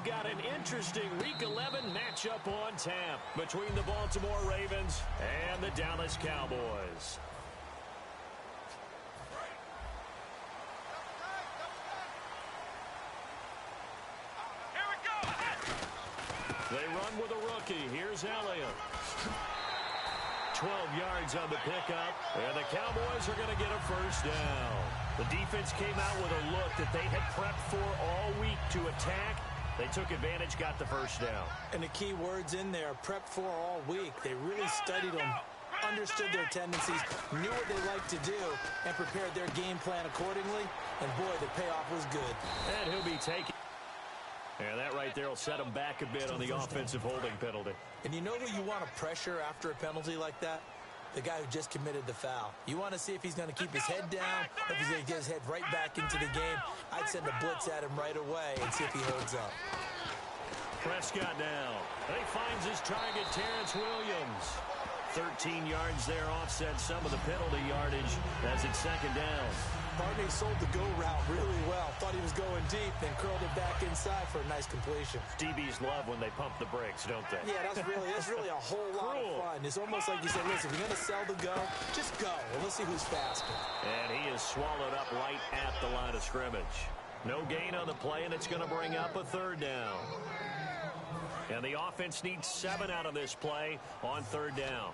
got an interesting Week 11 matchup on tap between the Baltimore Ravens and the Dallas Cowboys. They run with a rookie. Here's Elliott. 12 yards on the pickup, and the Cowboys are going to get a first down. The defense came out with a look that they had prepped for all week to attack. They took advantage, got the first down. And the key words in there, prepped for all week. They really studied them, understood their tendencies, knew what they like to do, and prepared their game plan accordingly. And, boy, the payoff was good. And he'll be taking. And that right there will set him back a bit on the offensive holding penalty. And you know who you want to pressure after a penalty like that? The guy who just committed the foul. You want to see if he's going to keep his head down, or if he's going to get his head right back into the game. I'd send a blitz at him right away and see if he holds up. Prescott now. He finds his target, Terrence Williams. 13 yards there, offset some of the penalty yardage as it's second down. Barney sold the go route really well. Thought he was going deep, then curled it back inside for a nice completion. DBs love when they pump the brakes, don't they? Yeah, that's really a whole lot of fun. It's almost like you said, listen, if you're going to sell the go, just go. And let's see who's faster. And he is swallowed up right at the line of scrimmage. No gain on the play, and it's going to bring up a third down. And the offense needs 7 out of this play on third down.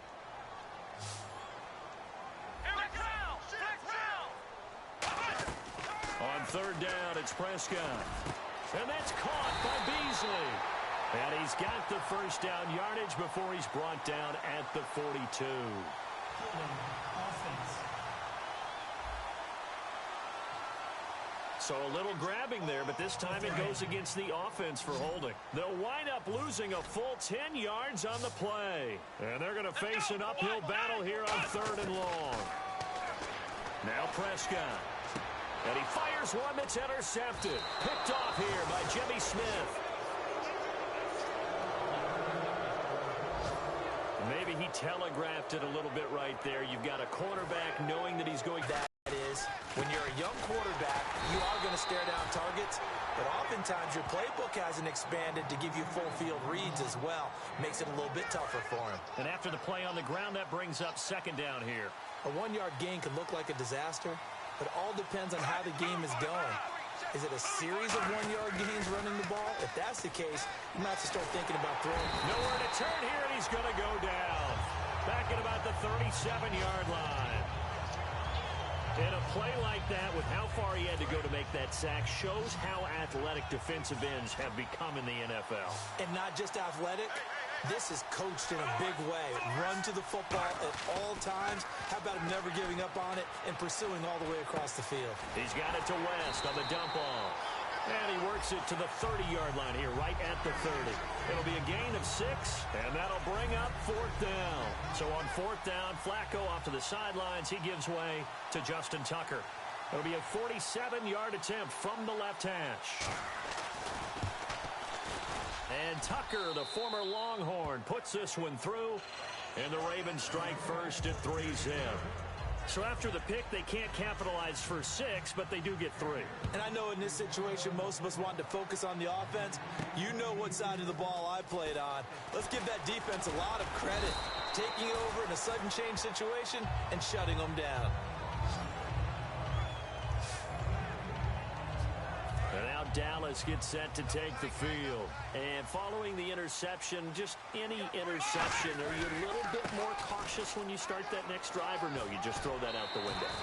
On third down, it's Prescott. And that's caught by Beasley. And he's got the first down yardage before he's brought down at the 42. So a little grabbing there, but this time it goes against the offense for holding. They'll wind up losing a full 10 yards on the play. And they're going to face an uphill battle here on third and long. Now Prescott. And he fires one that's intercepted. Picked off here by Jimmy Smith. Maybe he telegraphed it a little bit right there. You've got a quarterback knowing that he's going. That is, when you're a young quarterback, you are going to stare down targets. But oftentimes your playbook hasn't expanded to give you full field reads as well. Makes it a little bit tougher for him. And after the play on the ground, that brings up second down here. A 1-yard gain can look like a disaster. But it all depends on how the game is going. Is it a series of 1-yard gains running the ball? If that's the case, you might have to start thinking about throwing. Nowhere to turn here, and he's going to go down. Back at about the 37-yard line. In a play like that, with how far he had to go to make that sack, shows how athletic defensive ends have become in the NFL. And not just athletic. This is coached in a big way. Run to the football at all times. How about him never giving up on it and pursuing all the way across the field? He's got it to West on the dump off. And he works it to the 30-yard line here, right at the 30. It'll be a gain of 6, and that'll bring up fourth down. So on fourth down, Flacco off to the sidelines. He gives way to Justin Tucker. It'll be a 47-yard attempt from the left hash. And Tucker, the former Longhorn, puts this one through. And the Ravens strike first at 3-0. So after the pick, they can't capitalize for 6, but they do get 3. And I know in this situation, most of us want to focus on the offense. You know what side of the ball I played on. Let's give that defense a lot of credit. Taking it over in a sudden change situation and shutting them down. Dallas gets set to take the field. And following the interception, just any interception, are you a little bit more cautious when you start that next drive, or no, you just throw that out the window?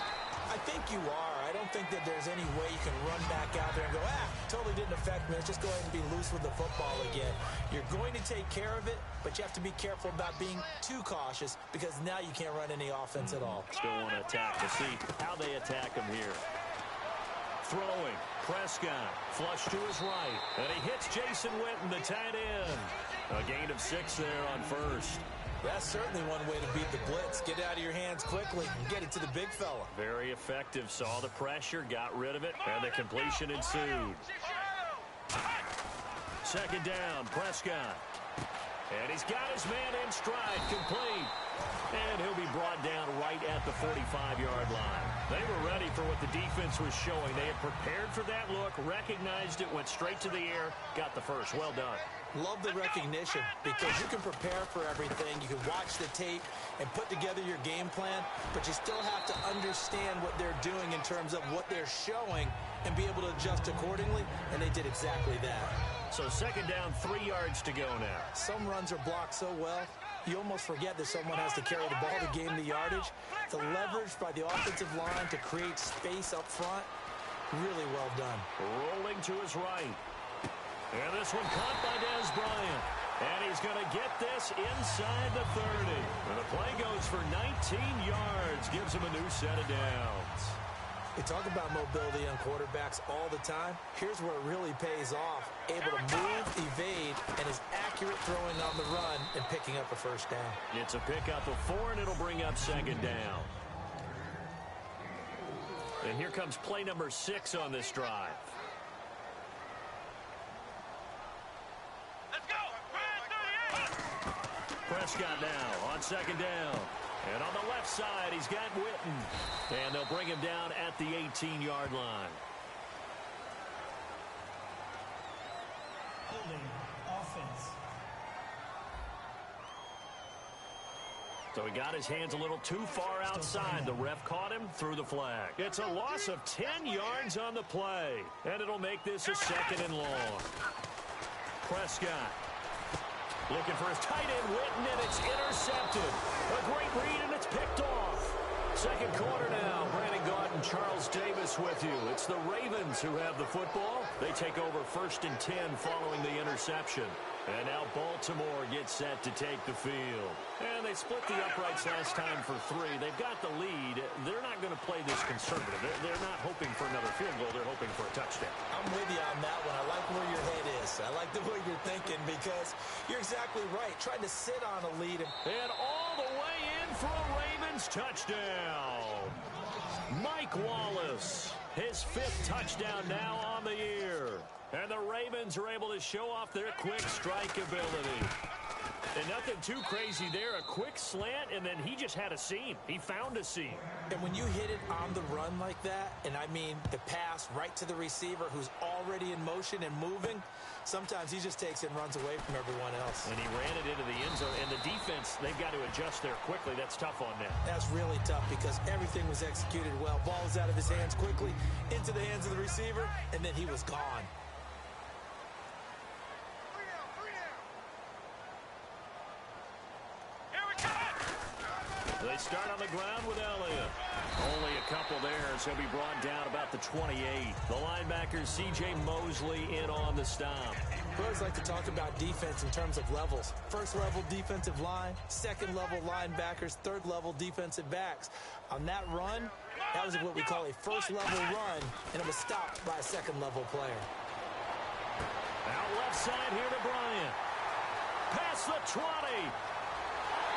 I think you are. I don't think that there's any way you can run back out there and go, totally didn't affect me. Let's just go ahead and be loose with the football again. You're going to take care of it, but you have to be careful about being too cautious because now you can't run any offense at all. Still want to attack. We'll see how they attack him here. Throwing, Prescott, flush to his right, and he hits Jason Witten, the tight end. A gain of 6 there on first. That's certainly one way to beat the blitz. Get it out of your hands quickly and get it to the big fella. Very effective. Saw the pressure, got rid of it, and the completion ensued. Second down, Prescott. And he's got his man in stride, complete. And he'll be brought down right at at the 45-yard line. They were ready for what the defense was showing. They had prepared for that look, recognized it, went straight to the air, got the first. Well done. Love the recognition because you can prepare for everything. You can watch the tape and put together your game plan, but you still have to understand what they're doing in terms of what they're showing and be able to adjust accordingly, and they did exactly that. So second down, 3 yards to go now. Some runs are blocked so well, you almost forget that someone has to carry the ball to gain the yardage. The leverage by the offensive line to create space up front, really well done. Rolling to his right. And this one caught by Des Bryant. And he's going to get this inside the 30. And the play goes for 19 yards. Gives him a new set of downs. We talk about mobility on quarterbacks all the time. Here's where it really pays off. Able to move, evade, and is accurate throwing on the run and picking up a first down. It's a pickup of 4, and it'll bring up second down. And here comes play number 6 on this drive. Prescott now on second down. And on the left side, he's got Witten. And they'll bring him down at the 18-yard line. Holding offense. So he got his hands a little too far outside. The ref caught him, threw the flag. It's a loss of 10 yards on the play. And it'll make this a second and long. Prescott looking for his tight end, Witten, and it's intercepted. A great read, and it's picked off. Second quarter now. Brandon Gaudin, Charles Davis with you. It's the Ravens who have the football. They take over 1st and 10 following the interception. And now Baltimore gets set to take the field. And they split the uprights last time for 3. They've got the lead. They're not going to play this conservative. They're not hoping for another field goal. They're hoping for a touchdown. I'm with you on that one. I like where your head is. I like the way you're thinking because you're exactly right. Trying to sit on a lead. And all the way in for a Ravens touchdown. Mike Wallace, his 5th touchdown now on the year. And the Ravens are able to show off their quick strike ability. And nothing too crazy there. A quick slant, and then he just had a seam. He found a seam. And when you hit it on the run like that, and I mean the pass right to the receiver who's already in motion and moving, sometimes he just takes it and runs away from everyone else. And he ran it into the end zone. And the defense, they've got to adjust there quickly. That's tough on them. That's really tough because everything was executed well. Ball was out of his hands quickly, into the hands of the receiver, and then he was gone. They start on the ground with Elliott. Only a couple there, so he'll be brought down about the 28. The linebacker, C.J. Mosley, in on the stop. We always like to talk about defense in terms of levels. First level defensive line, second level linebackers, third level defensive backs. On that run, that was what we call a first level run, and it was stopped by a second level player. Out left side here to Bryant. Past the 20.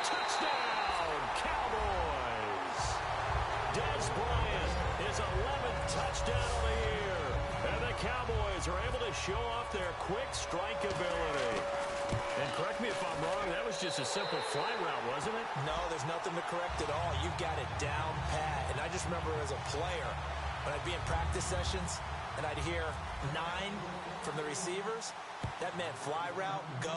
Touchdown, Cowboys. Des Bryant, his 11th touchdown of the year. And the Cowboys are able to show off their quick strike ability. And correct me if I'm wrong, that was just a simple fly route, wasn't it? No, there's nothing to correct at all. You've got it down pat. And I just remember as a player, when I'd be in practice sessions, and I'd hear 9 from the receivers, that meant fly route, go,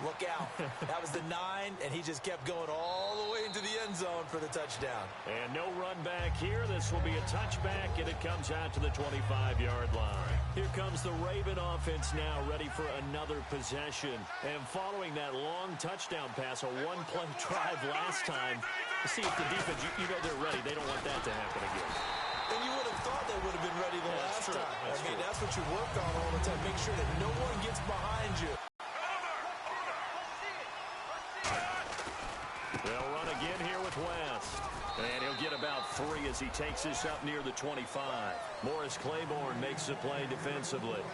look out. That was the 9, and he just kept going all the way into the end zone for the touchdown. And no run back here. This will be a touchback, and it comes out to the 25-yard line. Here comes the Raven offense now, ready for another possession. And following that long touchdown pass, a one-play drive last time, see if the defense, you know they're ready. They don't want that to happen again. And you would have thought they would have been ready the last time. That's what you work on all the time. Make sure that no one gets behind you. They'll run again here with West. And he'll get about 3 as he takes this up near the 25. Morris Claiborne makes the play defensively.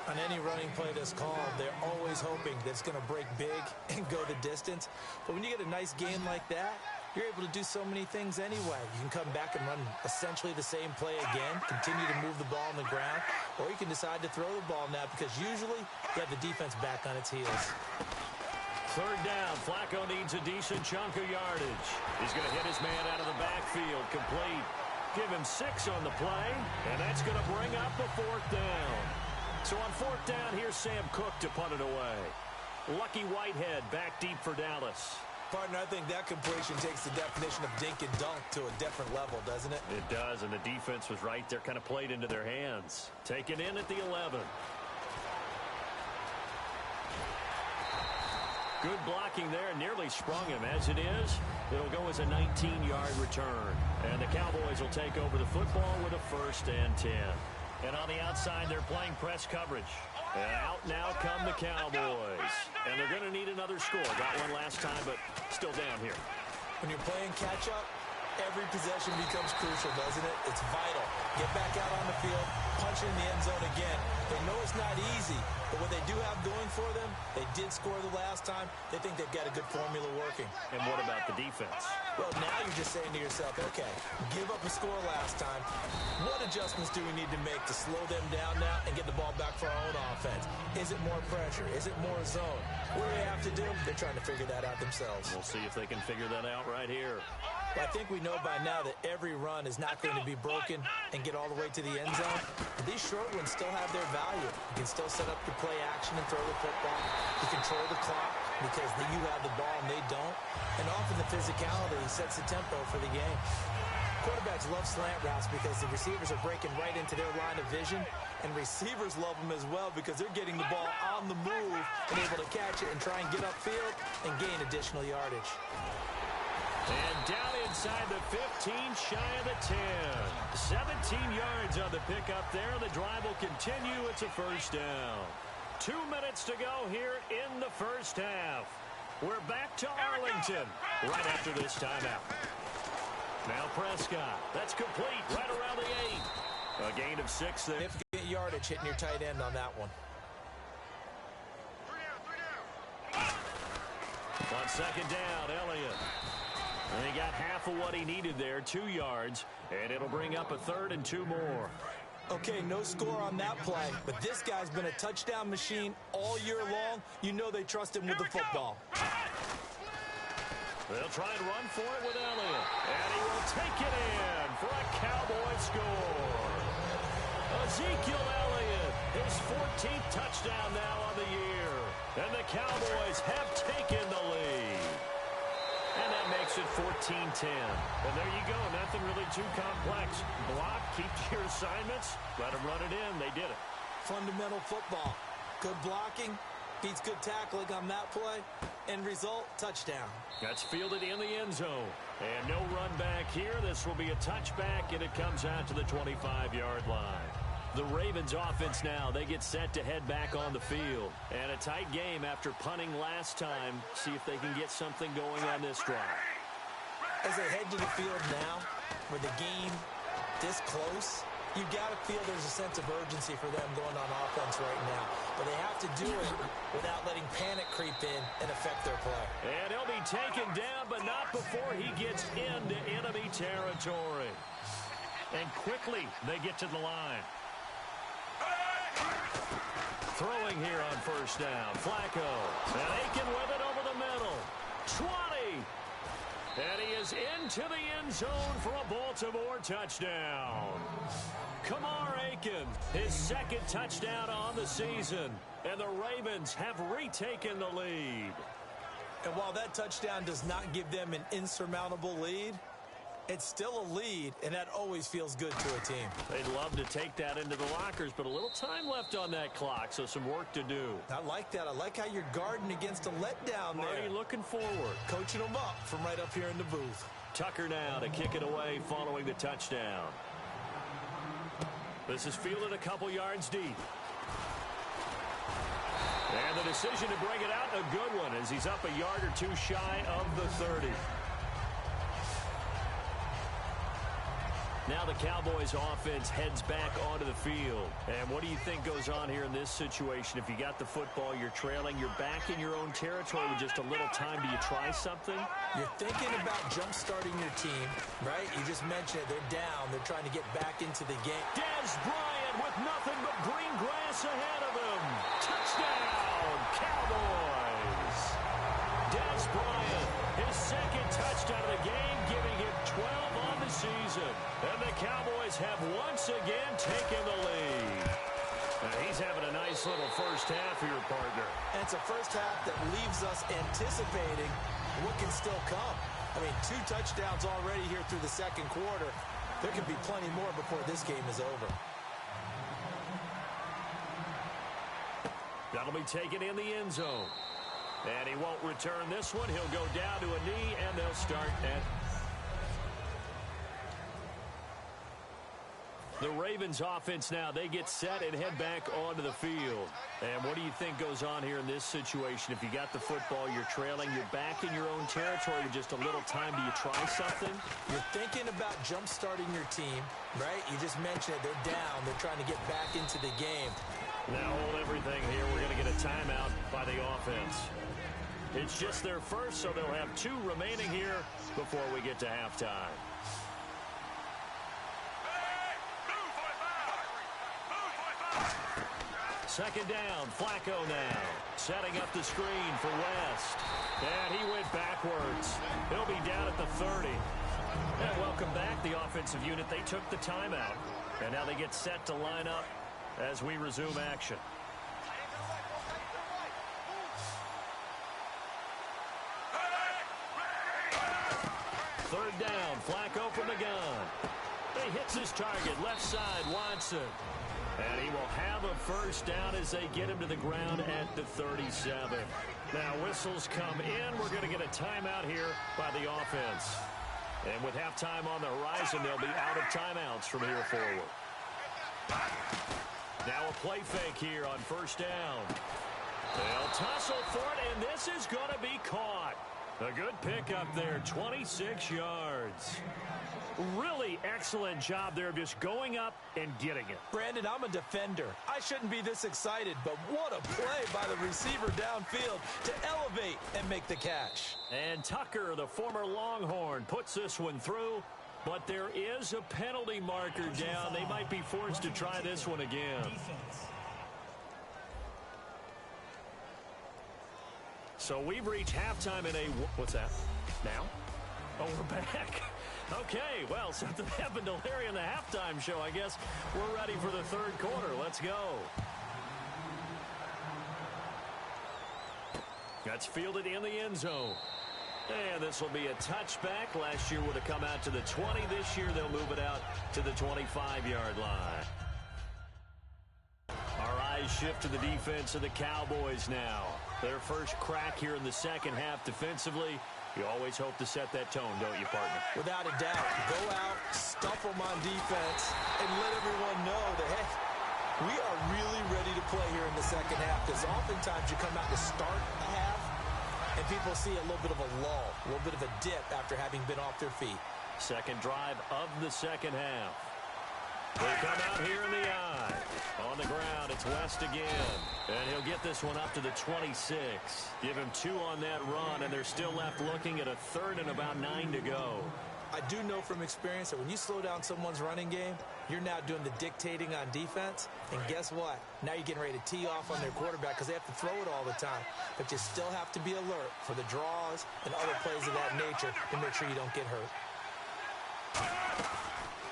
On any running play that's called, they're always hoping that it's going to break big and go the distance. But when you get a nice game like that, you're able to do so many things anyway. You can come back and run essentially the same play again, continue to move the ball on the ground, or you can decide to throw the ball now because usually you have the defense back on its heels. Third down, Flacco needs a decent chunk of yardage. He's going to hit his man out of the complete. Give him 6 on the play, and that's going to bring up a 4th down. So on 4th down, here's Sam Cook to punt it away. Lucky Whitehead back deep for Dallas. Partner, I think that completion takes the definition of dink and dunk to a different level, doesn't it? It does, and the defense was right there, kind of played into their hands. Taken in at the 11. Good blocking there, nearly sprung him. As it is, it'll go as a 19-yard return. And the Cowboys will take over the football with a 1st and 10. And on the outside, they're playing press coverage. And out now come the Cowboys. And they're going to need another score. Got one last time, but still down here. When you're playing catch-up, every possession becomes crucial, doesn't it? It's vital. Get back out on the field, punch in the end zone again. They know it's not easy, but what they do have going for them, they did score the last time. They think they've got a good formula working. And what about the defense? Well, now you're just saying to yourself, okay, give up a score last time. What adjustments do we need to make to slow them down now and get the ball back for our own offense? Is it more pressure? Is it more zone? What do they have to do? They're trying to figure that out themselves. We'll see if they can figure that out right here. Well, I think we know by now that every run is not going to be broken and get all the way to the end zone. But these short ones still have their value. You can still set up your play action and throw the football. You control the clock because you have the ball and they don't. And often the physicality sets the tempo for the game. Quarterbacks love slant routes because the receivers are breaking right into their line of vision. And receivers love them as well because they're getting the ball on the move and able to catch it and try and get upfield and gain additional yardage. And down inside the 15, shy of the 10. 17 yards on the pickup there. The drive will continue. It's a 1st down. 2 minutes to go here in the 1st half. We're back to Arlington right after this timeout. Now Prescott. That's complete right around the 8. A gain of 6 there. Significant yardage hitting your tight end on that one. On 2nd down, Elliott. And he got half of what he needed there, 2 yards, and it'll bring up a 3rd and 2 more. Okay, no score on that play, but this guy's been a touchdown machine all year long. You know they trust him with the football. They'll try and run for it with Elliott, and he will take it in for a Cowboy score. Ezekiel Elliott, his 14th touchdown now on the year, and the Cowboys have taken the lead. And that makes it 14-10. And there you go. Nothing really too complex. Block, keep to your assignments, let them run it in. They did it. Fundamental football. Good blocking, beats good tackling on that play. End result, touchdown. That's fielded in the end zone. And no run back here. This will be a touchback, and it comes out to the 25-yard line. The Ravens offense now, they get set to head back on the field. And a tight game after punting last time. See if they can get something going on this drive. As they head to the field now, with the game this close, you've got to feel there's a sense of urgency for them going on offense right now. But they have to do it without letting panic creep in and affect their play. And he'll be taken down, but not before he gets into enemy territory. And quickly, they get to the line. Throwing here on 1st down. Flacco. And Aiken with it over the middle. 20. And he is into the end zone for a Baltimore touchdown. Kamar Aiken, his 2nd touchdown on the season. And the Ravens have retaken the lead. And while that touchdown does not give them an insurmountable lead, it's still a lead, and that always feels good to a team. They'd love to take that into the lockers, but a little time left on that clock, so some work to do. I like that. I like how you're guarding against a letdown there. Marty looking forward. Coaching them up from right up here in the booth. Tucker now to kick it away following the touchdown. This is fielded a couple yards deep. And the decision to bring it out, a good one, as he's up a yard or 2 shy of the 30. Now the Cowboys offense heads back onto the field. And what do you think goes on here in this situation? If you got the football, you're trailing, you're back in your own territory with just a little time. Do you try something? You're thinking about jump-starting your team, right? You just mentioned it. They're down. They're trying to get back into the game. Dez Bryant with nothing but green grass ahead of him. Touchdown, Cowboys. Dez Bryant, his 2nd touchdown of the game, giving him 12 on the season. him. And the Cowboys have once again taken the lead. He's having a nice little first half here, partner. And it's a first half that leaves us anticipating what can still come. I mean, 2 touchdowns already here through the second quarter. There could be plenty more before this game is over. That'll be taken in the end zone. And he won't return this one. He'll go down to a knee, and they'll start at... The Ravens offense now, they get set and head back onto the field. And what do you think goes on here in this situation? If you got the football, you're trailing, you're back in your own territory with just a little time. Do you try something? You're thinking about jump-starting your team, right? You just mentioned it. They're down. They're trying to get back into the game. Now hold everything here. We're going to get a timeout by the offense. It's just their first, so they'll have 2 remaining here before we get to halftime. Second down, Flacco now. Setting up the screen for West. And he went backwards. He'll be down at the 30. And welcome back, the offensive unit. They took the timeout. And now they get set to line up as we resume action. Third down, Flacco from the gun. He hits his target, left side, Watson. And he will have a first down as they get him to the ground at the 37. Now whistles come in. We're going to get a timeout here by the offense. And with halftime on the horizon, they'll be out of timeouts from here forward. Now a play fake here on first down. They'll tussle for it, and this is going to be caught. A good pickup there, 26 yards. Really excellent job there of just going up and getting it. Brandon, I'm a defender. I shouldn't be this excited, but what a play by the receiver downfield to elevate and make the catch. And Tucker, the former Longhorn, puts this one through, but there is a penalty marker down. They might be forced to try this one again. So we've reached halftime in a... What's that? Now? Oh, we're back. Okay, well, something happened to Larry in the halftime show. I guess we're ready for the third quarter. Let's go. That's fielded in the end zone. And this will be a touchback. Last year would have come out to the 20. This year they'll move it out to the 25-yard line. Our eyes shift to the defense of the Cowboys now. Their first crack here in the second half defensively. You always hope to set that tone, don't you, partner? Without a doubt. Go out, stuff them on defense, and let everyone know that, hey, we are really ready to play here in the second half, because oftentimes you come out to start a half, and people see a little bit of a lull, a little bit of a dip after having been off their feet. Second drive of the second half. They come out here in the eye. On the ground, it's West again. And he'll get this one up to the 26. Give him 2 on that run, and they're still left looking at a third and about 9 to go. I do know from experience that when you slow down someone's running game, you're now doing the dictating on defense. And guess what? Now you're getting ready to tee off on their quarterback because they have to throw it all the time. But you still have to be alert for the draws and other plays of that nature to make sure you don't get hurt.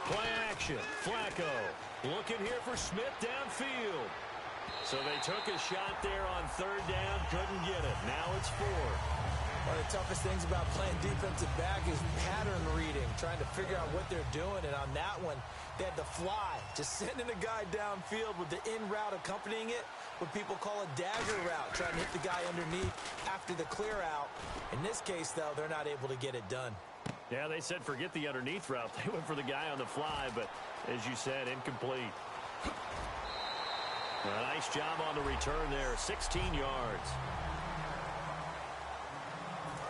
Play action. Flacco looking here for Smith downfield. So they took a shot there on third down, couldn't get it. Now it's 4. One of the toughest things about playing defensive back is pattern reading, trying to figure out what they're doing. And on that one, they had the fly, just sending a guy downfield with the in route accompanying it, what people call a dagger route, trying to hit the guy underneath after the clear out. In this case, though, they're not able to get it done. Yeah, they said forget the underneath route. They went for the guy on the fly, but as you said, incomplete. A nice job on the return there, 16 yards.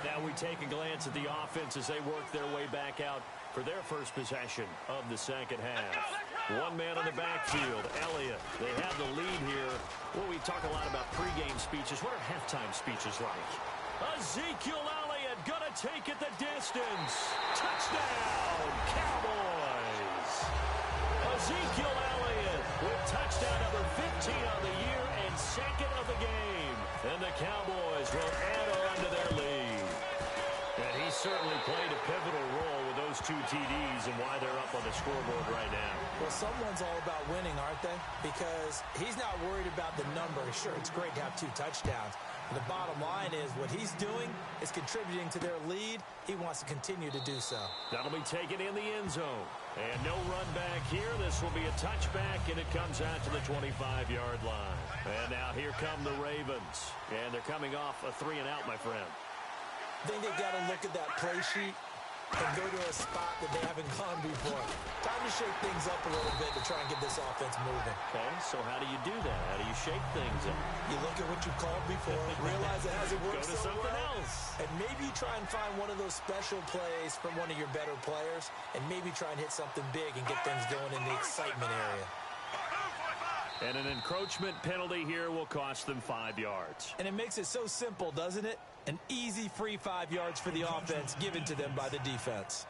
Now we take a glance at the offense as they work their way back out for their first possession of the second half. One man on the backfield, Elliott. They have the lead here. Well, we talk a lot about pregame speeches. What are halftime speeches like? Ezekiel Elliott gonna take it the distance. Touchdown, Cowboys. Ezekiel Elliott with touchdown number 15 on the year and second of the game. And the Cowboys will add on to their lead. And he certainly played a pivotal role with those those 2 TDs and why they're up on the scoreboard right now. Well, someone's all about winning, aren't they? Because he's not worried about the number. Sure, it's great to have 2 touchdowns. But the bottom line is what he's doing is contributing to their lead. He wants to continue to do so. That'll be taken in the end zone. And no run back here. This will be a touchback, and it comes out to the 25-yard line. And now here come the Ravens. And they're coming off a 3-and-out, my friend. I think they've got to look at that play sheet and go to a spot that they haven't gone before. Time to shake things up a little bit to try and get this offense moving. Okay, so how do you do that? How do you shake things up? You look at what you called before, realize it hasn't worked Go to something else. and maybe you try and find one of those special plays from one of your better players, and maybe try and hit something big and get things going in the excitement area. And an encroachment penalty here will cost them 5 yards. And it makes it so simple, doesn't it? An easy free 5 yards for the offense given to them by the defense.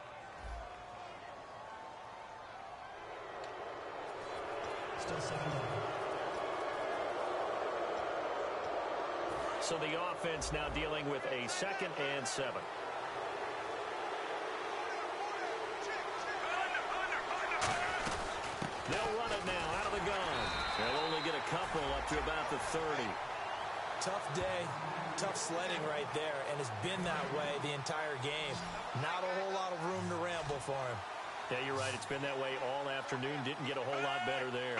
Still 7. So the offense now dealing with a 2nd and 7. They'll run it now out of the gun. They'll only get a couple up to about the 30. Tough day, tough sledding right there, and it's been that way the entire game. Not a whole lot of room to ramble for him. Yeah, you're right. It's been that way all afternoon. Didn't get a whole lot better there.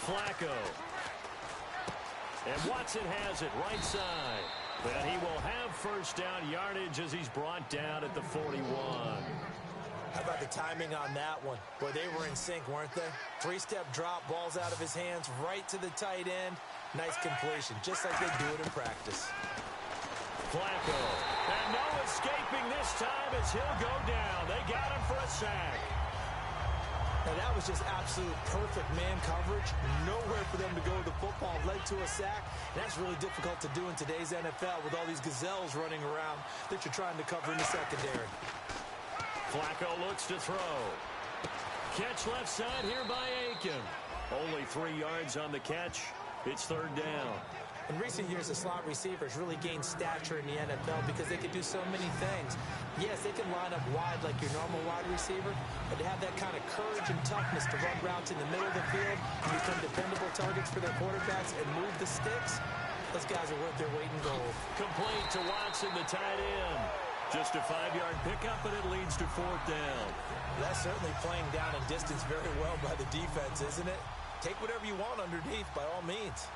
Flacco. And Watson has it right side. And he will have first down yardage as he's brought down at the 41. How about the timing on that one? Boy, they were in sync, weren't they? 3-step drop, balls out of his hands, right to the tight end. Nice completion, just like they do it in practice. Flacco. And no escaping this time as he'll go down. They got him for a sack. Now, that was just absolute perfect man coverage. Nowhere for them to go with the football. Led to a sack. And that's really difficult to do in today's NFL with all these gazelles running around that you're trying to cover in the secondary. Flacco looks to throw. Catch left side here by Aiken. Only 3 yards on the catch. It's 3rd down. In recent years, the slot receivers really gained stature in the NFL because they could do so many things. Yes, they can line up wide like your normal wide receiver, but to have that kind of courage and toughness to run routes in the middle of the field and become dependable targets for their quarterbacks and move the sticks, those guys are worth their weight in gold. Complete to Watson, the tight end. Just a 5-yard pickup, and it leads to 4th down. That's certainly playing down and distance very well by the defense, isn't it? Take whatever you want underneath, by all means.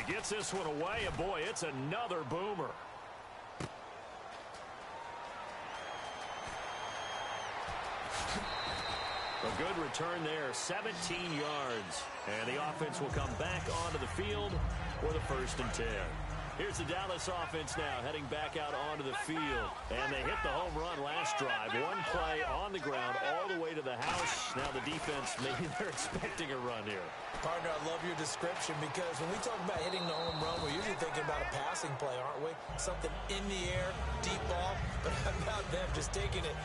He gets this one away, and boy, it's another boomer. A good return there, 17 yards. And the offense will come back onto the field for the 1st and 10. Here's the Dallas offense now heading back out onto the field. And they hit the home run last drive. One play on the ground all the way to the house. Now the defense, maybe they're expecting a run here. Partner, I love your description because when we talk about hitting the home run, we're usually thinking about a passing play, aren't we? Something in the air, deep ball. But how about them just taking it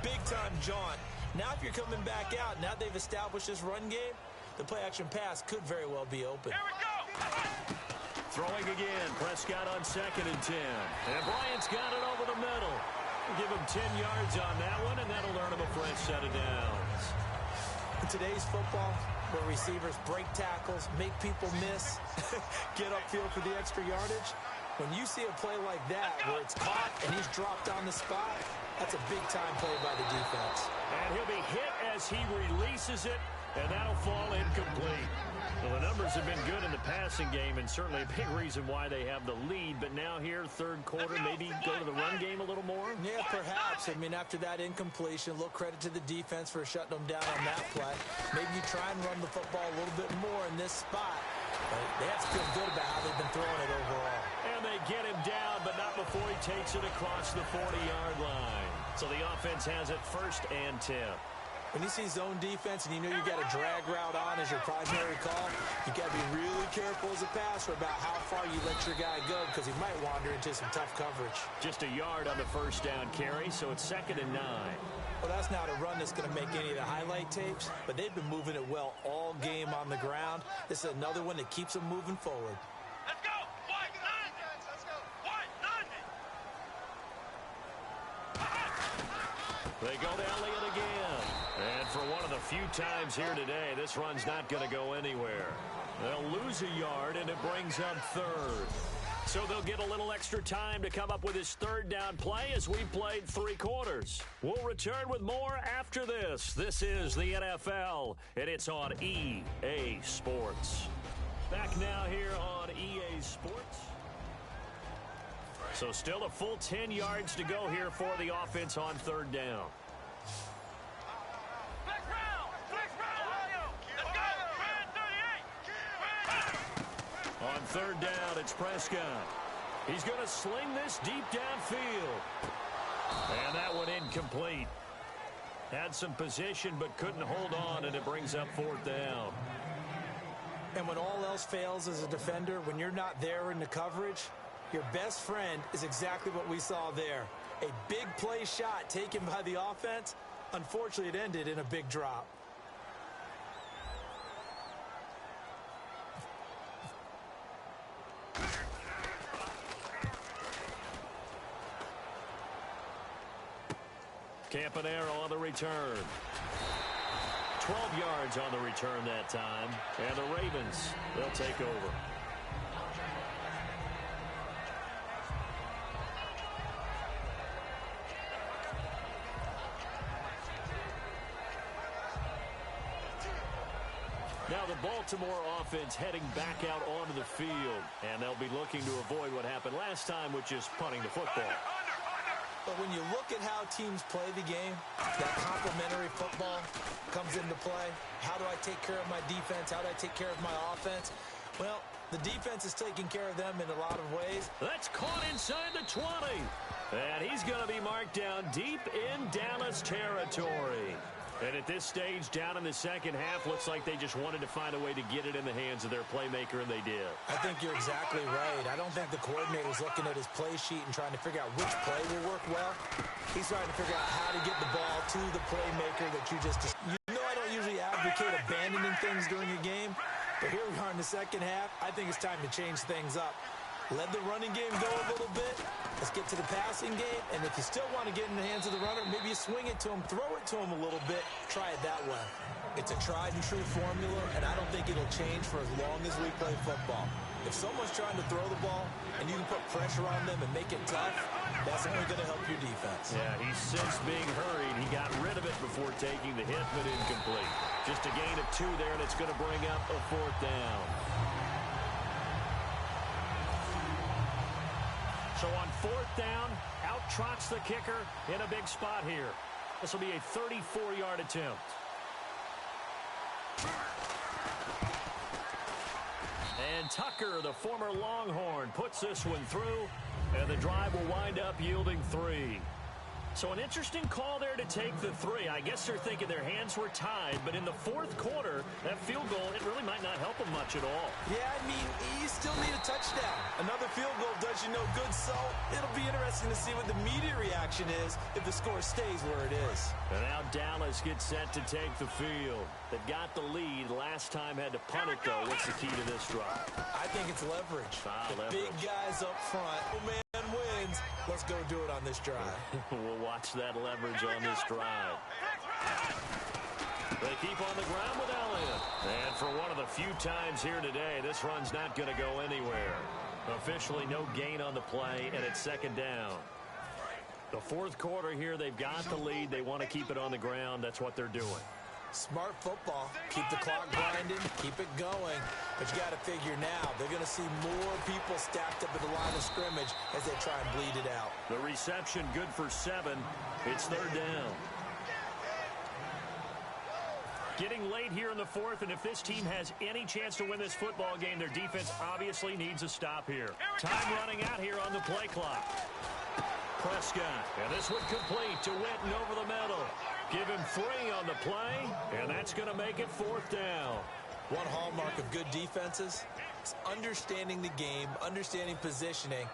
big-time jaunt? Now if you're coming back out, now they've established this run game, the play-action pass could very well be open. Here we go! Throwing again. Prescott on 2nd and 10. And Bryant's got it over the middle. We'll give him 10 yards on that one, and that'll earn him a fresh set of downs. In today's football, where receivers break tackles, make people miss, get upfield for the extra yardage, when you see a play like that where it's caught and he's dropped on the spot, that's a big-time play by the defense. And he'll be hit as he releases it, and that'll fall incomplete. Well, the numbers have been good in the passing game, and certainly a big reason why they have the lead. But now here, 3rd quarter, maybe go to the run game a little more? Yeah, perhaps. I mean, after that incompletion, a little credit to the defense for shutting them down on that play. Maybe you try and run the football a little bit more in this spot. But they have to feel good about how they've been throwing it overall. And they get him down, but not before he takes it across the 40-yard line. So the offense has it 1st and 10. When you see zone defense and you know you got a drag route on as your primary call, you got to be really careful as a passer about how far you let your guy go because he might wander into some tough coverage. Just a yard on the first down carry, so it's 2nd and 9. Well, that's not a run that's going to make any of the highlight tapes, but they've been moving it well all game on the ground. This is another one that keeps them moving forward. Let's go! White, nine! Let's go! White, nine! They go to Elliott again. And for one of the few times here today, this run's not going to go anywhere. They'll lose a yard, and it brings up 3rd. So they'll get a little extra time to come up with his 3rd down play as we played 3 quarters. We'll return with more after this. This is the NFL, and it's on EA Sports. Back now here on EA Sports. So still a full 10 yards to go here for the offense on 3rd down. On 3rd down, it's Prescott. He's going to sling this deep downfield. And that one incomplete. Had some position but couldn't hold on, and it brings up 4th down. And when all else fails as a defender, when you're not there in the coverage, your best friend is exactly what we saw there. A big play shot taken by the offense. Unfortunately, it ended in a big drop. Campanaro on the return. 12 yards on the return that time. And the Ravens, they'll take over. Now the Baltimore offense heading back out onto the field. And they'll be looking to avoid what happened last time, which is punting the football. But when you look at how teams play the game, that complementary football comes into play. How do I take care of my defense? How do I take care of my offense? Well, the defense is taking care of them in a lot of ways. That's caught inside the 20. And he's going to be marked down deep in Dallas territory. And at this stage, down in the second half, looks like they just wanted to find a way to get it in the hands of their playmaker, and they did. I think you're exactly right. I don't think the coordinator's looking at his play sheet and trying to figure out which play will work well. He's trying to figure out how to get the ball to the playmaker that you just... You know I don't usually advocate abandoning things during a game, but here we are in the second half. I think it's time to change things up. Let the running game go a little bit. Let's get to the passing game. And if you still want to get in the hands of the runner, maybe you swing it to him, throw it to him a little bit. Try it that way. It's a tried and true formula, and I don't think it'll change for as long as we play football. If someone's trying to throw the ball and you can put pressure on them and make it tough, that's only going to help your defense. Yeah, he's since being hurried. He got rid of it before taking the hit, but incomplete. Just a gain of 2 there, and it's going to bring up a 4th down. So on 4th down, out trots the kicker in a big spot here. This will be a 34-yard attempt. And Tucker, the former Longhorn, puts this one through, and the drive will wind up yielding 3. So an interesting call there to take the 3. I guess they're thinking their hands were tied, but in the 4th quarter, that field goal, it really might not help them much at all. Yeah, I mean, you still need a touchdown. Another field goal does you no good, so it'll be interesting to see what the media reaction is if the score stays where it is. And now Dallas gets set to take the field. They've got the lead. Last time had to punt it, though. What's the key to this drive? I think it's leverage. Leverage. Big guys up front. Oh, man wins. Let's go do it on this drive. We'll watch that leverage on this drive. They keep on the ground with Elliott. And for one of the few times here today, this run's not going to go anywhere. Officially no gain on the play, and it's 2nd down. The 4th quarter here, they've got the lead. They want to keep it on the ground. That's what they're doing. Smart football. Keep the clock grinding. Keep it going. But you got to figure now, they're going to see more people stacked up at the line of scrimmage as they try and bleed it out. The reception good for 7. It's 3rd down. Getting late here in the 4th, and if this team has any chance to win this football game, their defense obviously needs a stop here. Time running out here on the play clock. Prescott, and this one complete to Witten over the middle. Give him 3 on the play, and that's going to make it 4th down. One hallmark of good defenses is understanding the game, understanding positioning,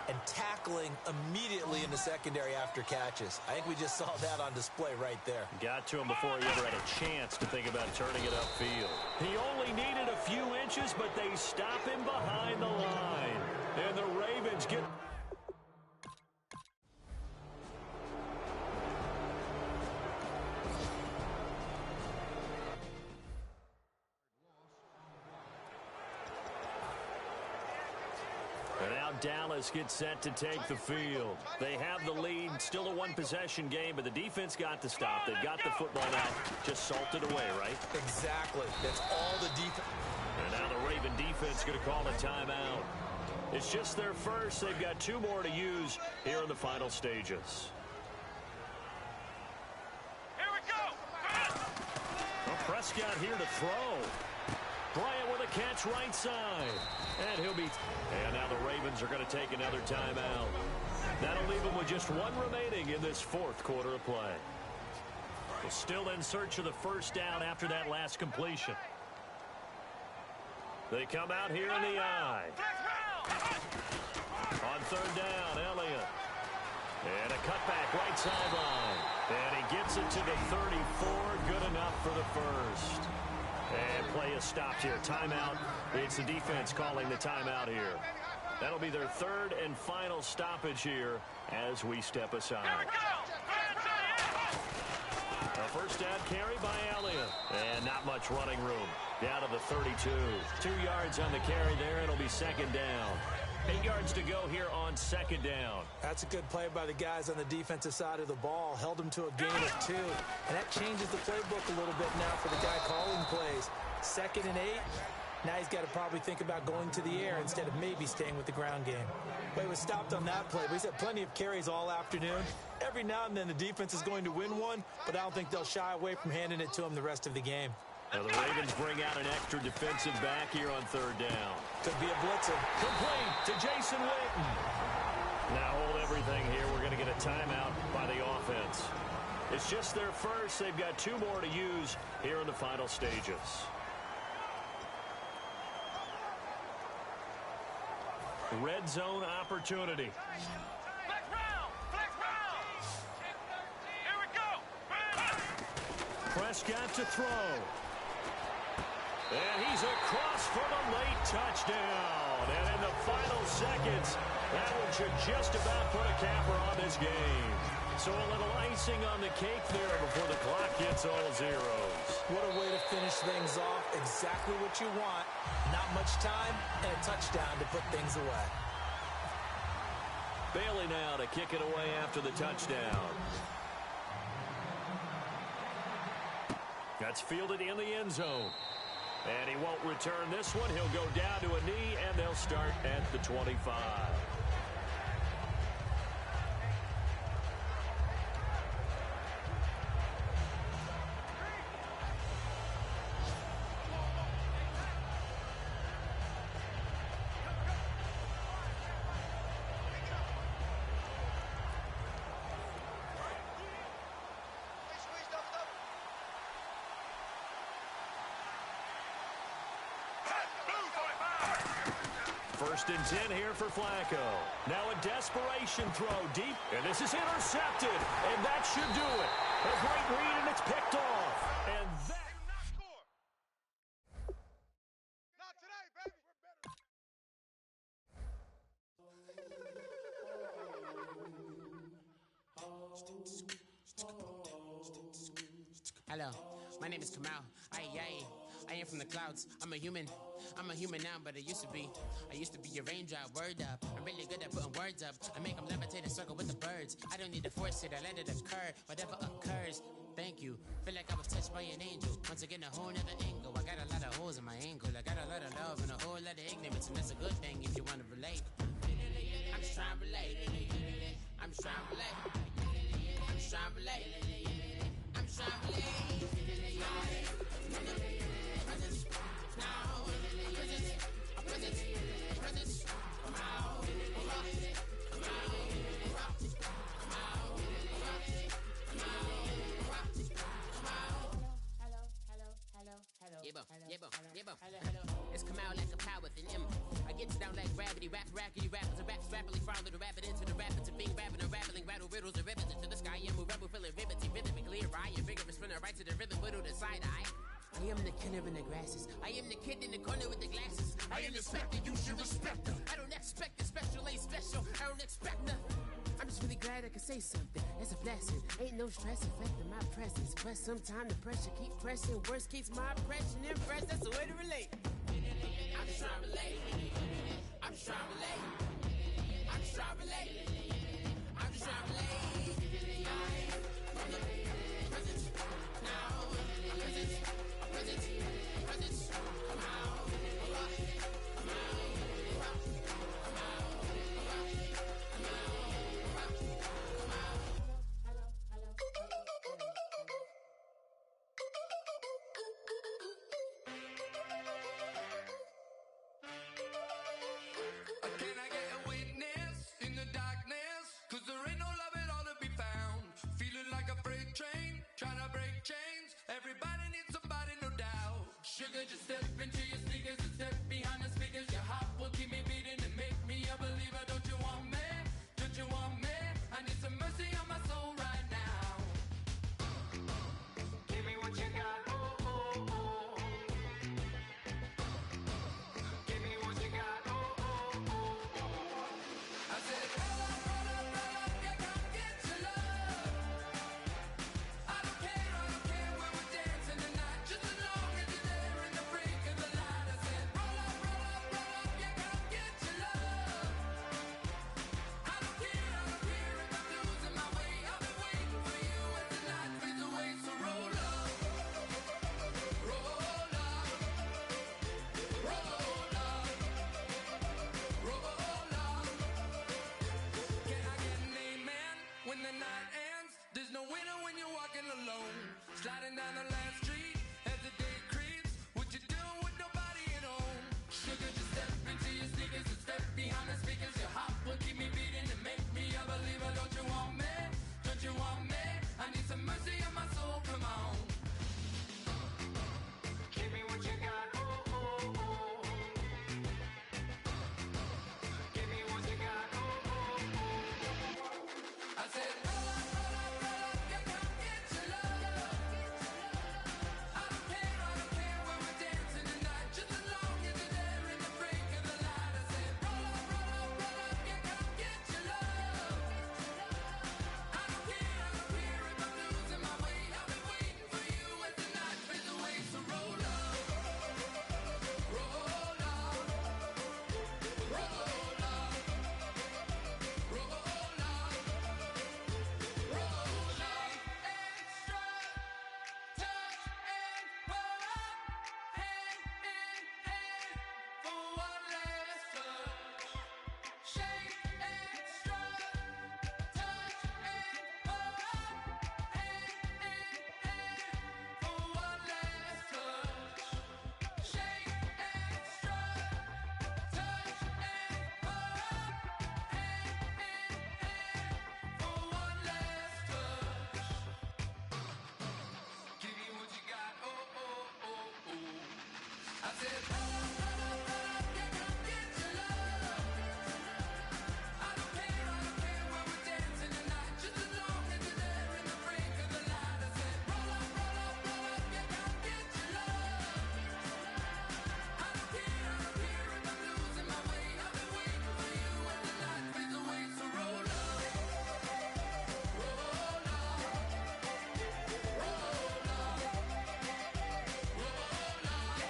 and tackling immediately in the secondary after catches. I think we just saw that on display right there. Got to him before he ever had a chance to think about turning it upfield. He only needed a few inches, but they stop him behind the line. And the Ravens get... And now Dallas gets set to take the field. They have the lead. Still a one-possession game, but the defense got the stop. They've got the football now. Just salted away, right? Exactly. That's all the defense. And now the Raven defense going to call a timeout. It's just their first. They've got 2 more to use here in the final stages. Here we go. Well, Prescott here to throw. Bryant with a catch right side. And he'll be... And now the Ravens are going to take another timeout. That'll leave them with just 1 remaining in this 4th quarter of play. We're still in search of the first down after that last completion. They come out here in the eye. On 3rd down, Elliott. And a cutback right sideline. And he gets it to the 34. Good enough for the first. And play is stopped here. Timeout. It's the defense calling the timeout here. That'll be their 3rd and final stoppage here as we step aside. A first down carry by Elliott. And not much running room. Down to the 32. 2 yards on the carry there. It'll be 2nd down. 8 yards to go here on 2nd down. That's a good play by the guys on the defensive side of the ball. Held them to a gain of 2. And that changes the playbook a little bit now for the guy calling plays. 2nd and 8. Now he's got to probably think about going to the air instead of maybe staying with the ground game. Well, he was stopped on that play, but he's had plenty of carries all afternoon. Every now and then the defense is going to win one, but I don't think they'll shy away from handing it to him the rest of the game. Now the Ravens bring out an extra defensive back here on 3rd down. Could be a blitzer. Complete to Jason Witten. Now hold everything here. We're going to get a timeout by the offense. It's just their first. They've got 2 more to use here in the final stages. Red zone opportunity. Flex round. Here we go. Prescott to throw. And he's across for the late touchdown. And in the final seconds, that one should just about put a capper on this game. So a little icing on the cake there before the clock hits all zeros. What a way to finish things off. Exactly what you want. Not much time and a touchdown to put things away. Bailey now to kick it away after the touchdown. That's fielded in the end zone. And he won't return this one. He'll go down to a knee, and they'll start at the 25. First and 10 here for Flacco. Now a desperation throw deep, and this is intercepted, and that should do it. A great read, and it's picked off. And that... Not score. Not today, baby. Hello, my name is Kamal. I am from the clouds. I'm a human now, but I used to be a raindrop, word up. I'm really good at putting words up. I make them levitate and circle with the birds. I don't need to force it, I let it occur. Whatever occurs, thank you. Feel like I was touched by an angel. Once again, a whole nother angle. I got a lot of holes in my ankle. I got a lot of love and a whole lot of ignorance, and that's a good thing if you want to relate. I'm just trying to relate. I'm just trying to relate. I'm just trying to relate. I'm just trying to relate. rap, rackety rappers, and raps rapidly follow the rabbit into the rapids, and being rapping and rattling, rattle riddles and rivets into the sky. I'm a rebel, feeling rivety, rhythmically awry, and vigorous, spinning right to the rhythm, whittle the side eye. I am the killer in the grasses. I am the kid in the corner with the glasses. I am the specter, you should respect her. I don't expect the special, ain't special. I don't expect nothing. I'm just really glad I can say something. It's a blessing. Ain't no stress affecting my presence. But sometimes the pressure keep pressing. Worst keeps my impression impressed. That's the way to relate. I'm just trying to relate. I'm just trying to relate. I'm just trying to relate. I'm just trying to relate. From the present now. Present. Present. Come out. Come out. Sugar, just step into your sneakers and step behind the speakers. Your heart will keep me beating and make me a believer. Don't you want me? Don't you want me? I need some mercy on my soul right now. Give me what you got, oh, oh, oh. Give me what you got, oh, oh, oh, oh. I said, roll up, yeah, come get your love. I don't care when we're dancing tonight, just as long as you're there in the break of the light. I said, roll up, yeah, come get your love. I don't care if I'm losing my way. I'll be waiting for you as the night fades away. So roll up, roll up, roll up, roll up. Can I get an amen when the night ends? There's no winner when you're walking alone. Sliding down the last street as the day creeps. What you doing with nobody at home? Sugar, just step into your sneakers and step behind the speakers. Your heart will keep me beating and make me a believer. Don't you want me? Don't you want me? I need some mercy on my soul. Come on. Give me what you got. Oh, oh, oh. Give me what you got. Oh, oh, oh. I said, roll up, yeah, come get your love. I don't care when we're dancing tonight, just as long as you're there in the break of the light. I said, roll up, yeah, come get your love. I don't care if I'm losing my way. I'll be waiting for you as the night fades away. So roll up, roll up, roll up, roll up. Give me what you got, oh, oh, oh, oh. I said, roll up, yeah, come get your love. I don't care when we're dancing tonight, just as long as you're there in the break of the light. I said, roll up, yeah, come get your love. I don't care if I'm losing my way. I'll be waiting for you as the night fades away. So roll up, roll up, roll up. Roll up,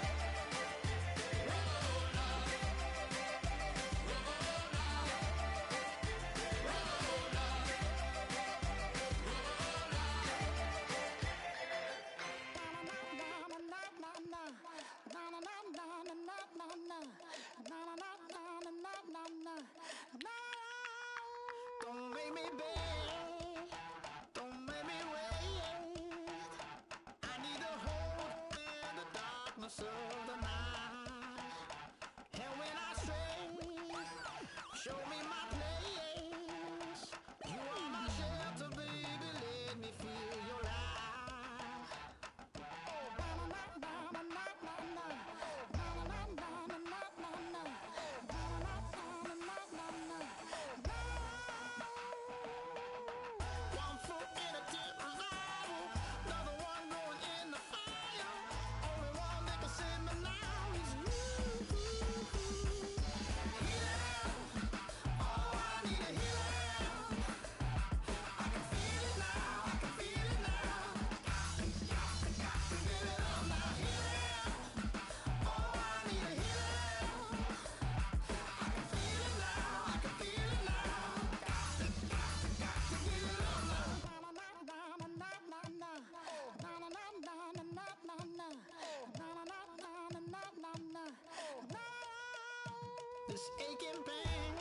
this aching pain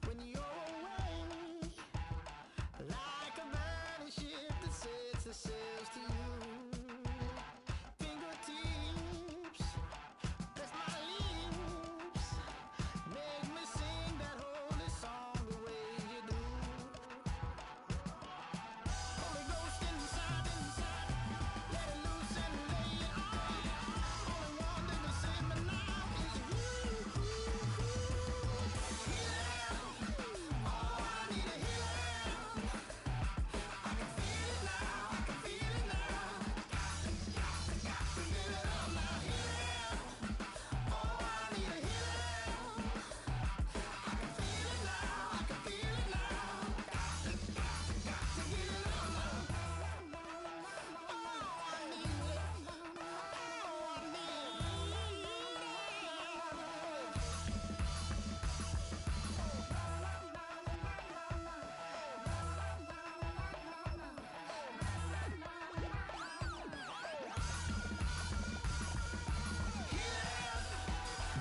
when you're away, like a burning ship that sets its sails to you. Fingertips, that's my lips, make me sing that holy song the way you do. Holy Ghost inside, let it loose and lay it on. Only one that can save me now is you. Healing, oh, I need a healing. I can feel it now, I can feel it now. Got to give it up now. Healing, oh, I need a healing. I can feel it now, I can feel it now. Got to give it up now. Oh, I need it.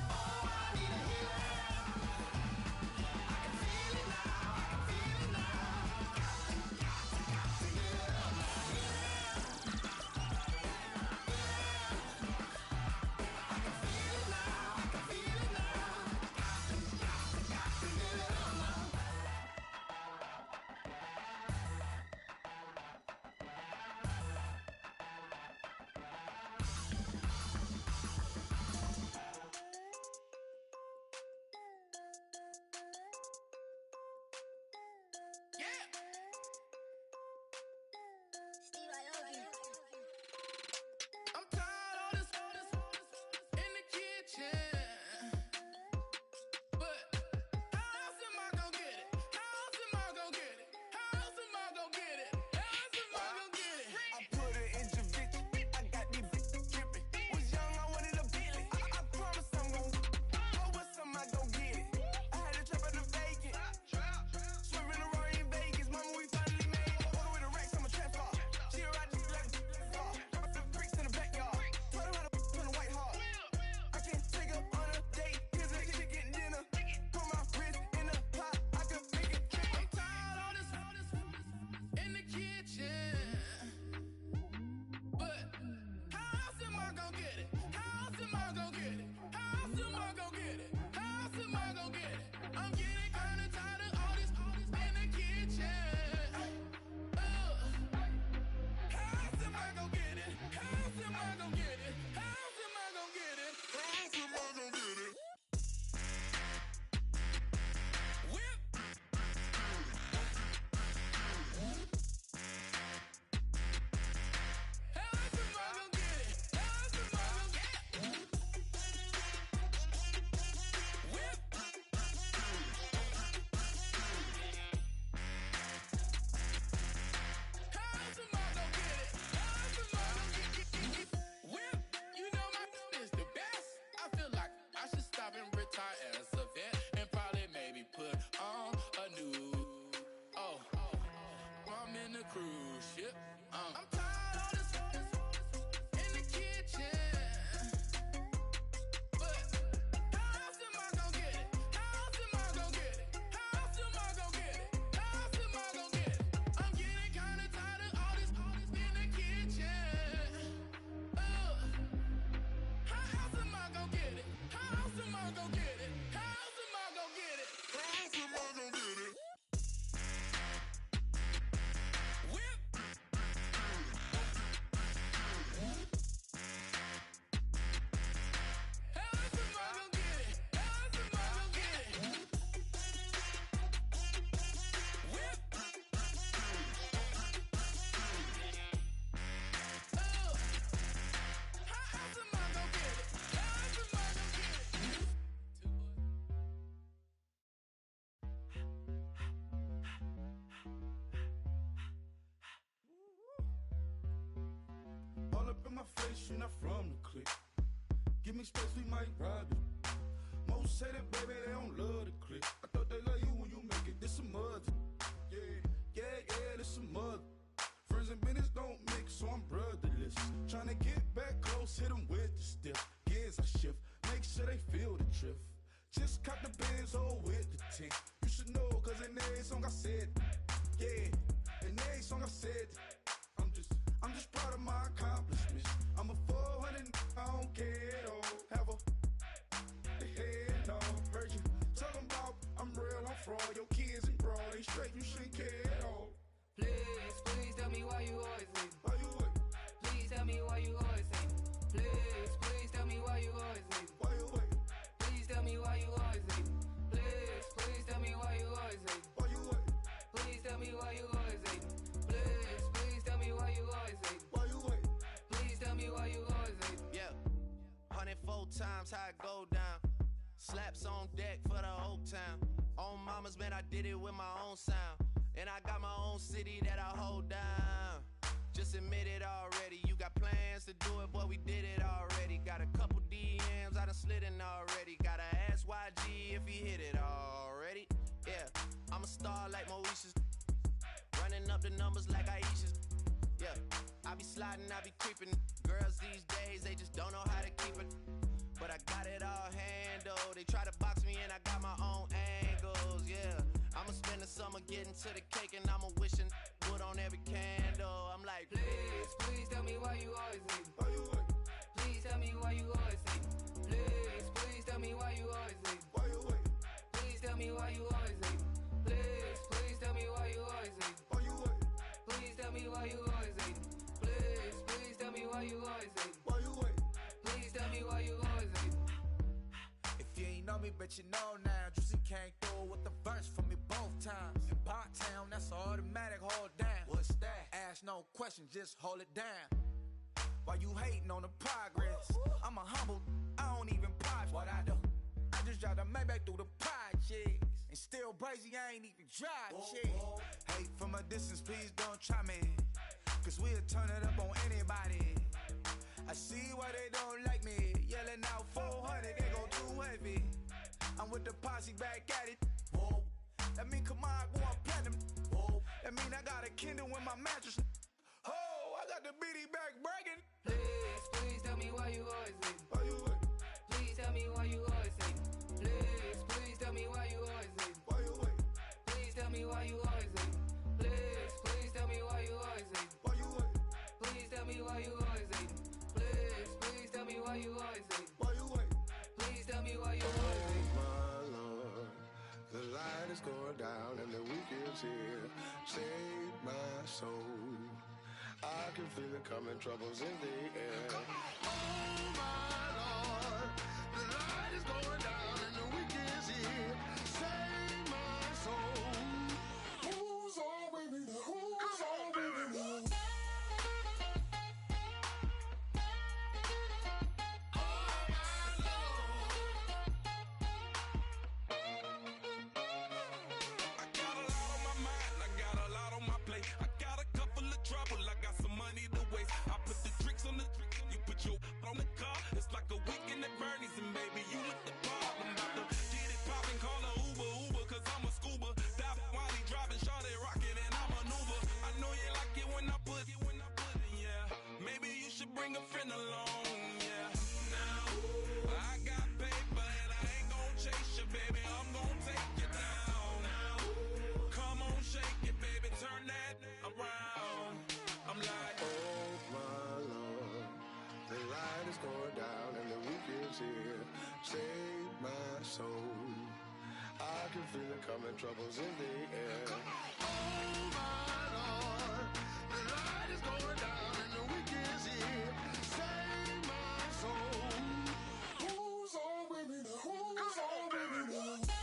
Oh, I need I'm tired of this in the kitchen. But how else am I gonna get it? How else am I gonna get it? How else am I gonna get it? How else am I gonna get it? I put it in Javic. I got these bitches tripping. Was young, I wanted a Bentley. I promise I'm gon' go with some, I gon' get it. I had to trap out the vacant. Swerving the Rory in Vegas. Mama, we finally made it. Order with the racks, I'm a trap star. She a ride this like a car. The creeks in the backyard. Told her how to turn the white heart. I can take her on a date. Here's a chicken dinner. Put my wrist in the pot. I could make it trip. I'm tired of this in the kitchen. But how else am I gonna get it? How else am I gonna get it? How else am I gonna get it? How else am I gonna get it? I'm getting kinda tired of all this in the kitchen. How else am I gonna get it? How else am I gonna get it? How else am I gonna get it? How else am I gonna get it? Whip. How else am I gonna get it? How else am I gonna get it? Whip. How else am I gonna get it? How else am I gonna get it? Whip. You know my is the best. I feel like I should stop and retire as a vet and probably maybe put on a new. Oh, I'm in a cruise ship. I'm tired of this in the kitchen. But how else am I gonna get it? How else am I gonna get it? How else am I gonna get it? How else am I gonna get it? I'm getting kinda tired of all this in the kitchen. How else am I gonna get it? How else am I gonna get it? How else am I gonna get it? How else am I gonna get it? Whip. How else am I gonna get it? How else am I gonna get it? Whip. How else am I gonna get it? How else am I gonna get it? All up in my face, you're not from the clique. Give me space, we might ride it. Most say that, baby, they don't love the clique. I thought they love you when you make it. This some mother. Yeah, this some mother. Friends and business don't mix, so I'm brotherless. Trying to get back close, hit them with the stiff. Gears I shift, make sure they feel the drift. Just cop the Benz, oh, with the tint. You should know, cause in every song I said, yeah, in every song I said, I'm just proud of my accomplishments. I'm a 400, I don't care at all. Have a head, no, heard you talking about I'm real, I'm fraud. Your kids and broad, they straight, you shouldn't care at all. Please, please tell me why you always leave. Why you wait? Please tell me why you always leave. Please, please tell me why you always leave. Why you wait? Please tell me why you always leave. Please, please tell me why you always leave. Why you wait? Please tell me why you always leave. Please, please tell me why you always leave. Why you wait? Please tell me why you always leave. Yeah, 104 times how it go down. Slaps on deck for the whole town. On mamas, man, I did it with my own sound. And I got my own city that I hold down. Just admit it already. You got plans to do it, boy, we did it already. Got a couple DMs, I done slid in already. Gotta ask YG if he hit it already. Yeah, I'm a star like Moesha's. Running up the numbers like Aisha's. Yeah, I be sliding, I be creeping. Girls these days, they just don't know how to keep it. But I got it all handled. They try to box me in, I got my own angles, yeah. I'ma spend the summer getting to the cake and I'ma wishing wood on every candle. I'm like, Please, please tell me why you always leave. Why you wait? Please tell me why you always leave. Please, please tell me why you always leave. Why you wait? Please tell me why you always leave. Please, please tell me why you always leave. Why you wait? Please tell me why you always leave. Please, please tell me why you always leave. Why you wait? Please tell me why you always leave. If you ain't know me, but you know now. Juicy came through with the verse for me both times. In Bot Town, that's automatic, hold down. What's that? Ask no question, just hold it down. Why you hating on the progress? I'm a humble, I don't even prize what I do. I just drive the Maybach through the projects. And still crazy, I ain't even drive shit. Hate from a distance, please don't try me. Cause we'll turn it up on anybody. I see why they don't like me. Yelling out 400, they go too heavy. I'm with the posse back at it. Whoa. That mean come on, go on platinum. Whoa. That mean I got a Kindle in my mattress. Oh, I got the BD back bragging. Please, please tell me why you always leave. Why you wait? Please tell me why you always leave. Please, please tell me why you always leave. Why you wait? Please tell me why you always leave. Please, please tell me why you always leave. Why you wait? Please tell me why you always leave. Please, please tell me why you always leave. Why you wait? Please tell me why you always leave. My Lord, the light is going down and the week is here. Save my soul. I can feel it coming, troubles in the air. Oh my Lord, the light is going down and the week is here. Save my soul. Who's all with me? Who's all with me? On the car, it's like a weekend at Bernie's, and baby, you look the part. I'm about to get it poppin', call a Uber, cause I'm a scuba. Dive while he driving, shawty rockin', and I maneuver. I know you like it when I put it, yeah. Maybe you should bring a friend along, yeah. Now, I got paper, and I ain't gon' chase you, baby, I'm gon' take you down. Now, come on, shake it, baby, turn that around. I'm like, Oh my Lord, the light is going down and the week is here. Save my soul. I can feel it coming, troubles in the air. Oh my Lord, the light is going down and the week is here. Save my soul. Who's all with me now? Who's all with me now?